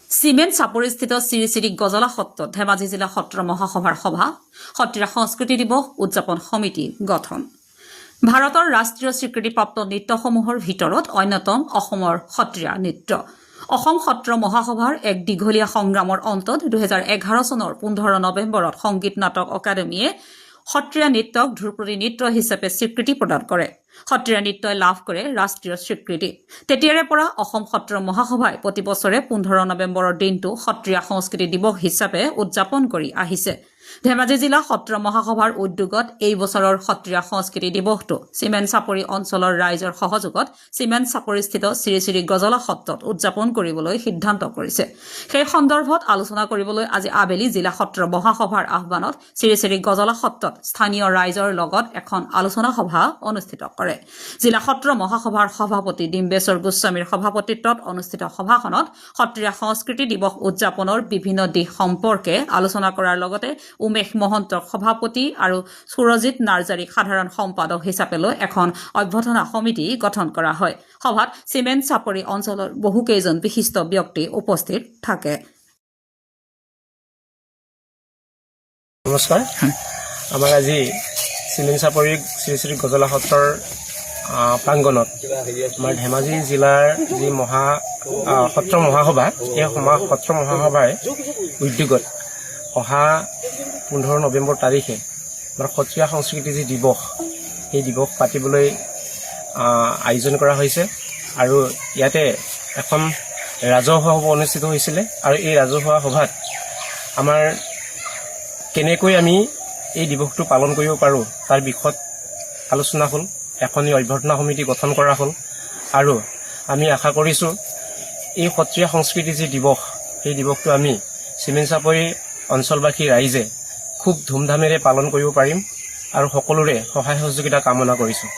Cement চাপৰিস্থিত Shri Shri গজলা সত্ৰত ধেমাজি জিলা সত্ৰ মহাসভাৰ সভা সত্ৰীয়া সংস্কৃতি দিৱস উদযাপন সমিতি গঠন। ভাৰতৰ ৰাষ্ট্ৰীয় স্বীকৃতিপ্ৰাপ্ত নৃত্যসমূহৰ ভিতৰত অন্যতম অসমৰ সত্ৰীয়া নৃত্য। অসম সত্ৰ মহাসভাৰ এক দীঘলীয়া সংগ্ৰামৰ অন্তত 2011 চনৰ 15 নৱেম্বৰত সংগীত নাটক অকাডেমীয়ে সত্ৰীয়া নৃত্যক ধ্ৰুপদী নৃত্য হিচাপে স্বীকৃতি প্ৰদান কৰে। সত্ৰীয়া নৃত্যই লাভ কৰে ৰাষ্ট্ৰীয় স্বীকৃতি। তেতিয়াৰে পৰা অসম সত্ৰ মহাসভাই প্ৰতি বছৰে 15 নৱেম্বৰৰ দিনটো সত্ৰীয়া সংস্কৃতি দিৱস হিচাপে উদযাপন কৰি আহিছে। ধেমাজি জিলা সত্ৰ মহাসভাৰ উদ্যোগত এই বছৰৰ সত্ৰীয়া সংস্কৃতি দিৱসটো চিমেণ্ট চাপৰি অঞ্চলৰ ৰাইজৰ সহযোগত চিমেণ্ট চাপৰিস্থিত শ্ৰী শ্ৰী গজলা সত্ৰত উদযাপন কৰিবলৈ সিদ্ধান্ত কৰিছে। সেই সন্দৰ্ভত আলোচনা কৰিবলৈ আজি আবেলি জিলা সত্ৰ মহাসভাৰ আহ্বানত শ্ৰী শ্ৰী গজলা সত্ৰত স্থানীয় ৰাইজৰ লগত এখন আলোচনা সভা অনুষ্ঠিত কৰে। জিলা সত্ৰ মহাসভাৰ সভাপতি ডিম্বেশ্বৰ গোস্বামীৰ সভাপতিত্বত অনুষ্ঠিত সভাখনত সত্ৰীয়া সংস্কৃতি দিৱস উদযাপনৰ বিভিন্ন দিশ সম্পৰ্কে আলোচনা কৰাৰ লগতে উমেশ মহন্তক সভাপতি আৰু সুৰজিৎ নাৰ্জাৰীক সাধাৰণ সম্পাদক হিচাপে লৈ এখন অভ্যৰ্থনা সমিতি গঠন কৰা হয়। সভাত চিমেণ্ট চাপৰি অঞ্চলৰ বহুকেইজন বিশিষ্ট ব্যক্তি উপস্থিত থাকে। নমস্কাৰ। আমাৰ আজি চিমেণ্ট চাপৰি শ্ৰী শ্ৰী গজলা সত্ৰৰ প্ৰাংগণত আমাৰ ধেমাজি জিলাৰ যি সত্ৰ মহাসভা, এই সত্ৰ মহাসভাৰ উদ্যোগত অহা 15 নৱেম্বৰ তাৰিখে আমাৰ সত্ৰীয়া সংস্কৃতি যি দিৱস, সেই দিৱস পাতিবলৈ আয়োজন কৰা হৈছে। আৰু ইয়াতে এখন ৰাজহুৱা সভা অনুষ্ঠিত হৈছিলে। আৰু এই ৰাজহুৱা সভাত আমাৰ কেনেকৈ আমি এই দিৱসটো পালন কৰিব পাৰোঁ তাৰ বিষয়ত আলোচনা হ'ল। এখনি অভ্যৰ্থনা সমিতি গঠন কৰা হ'ল। আৰু আমি আশা কৰিছোঁ এই সত্ৰীয়া সংস্কৃতি যি দিৱস, সেই দিৱসটো আমি চিমেণ্ট চাপৰি অঞ্চলবাসী ৰাইজে খুব ধুমধামেৰে পালন কৰিব পাৰিম আৰু সকলোৰে সহায় সহযোগিতা কামনা কৰিছোঁ।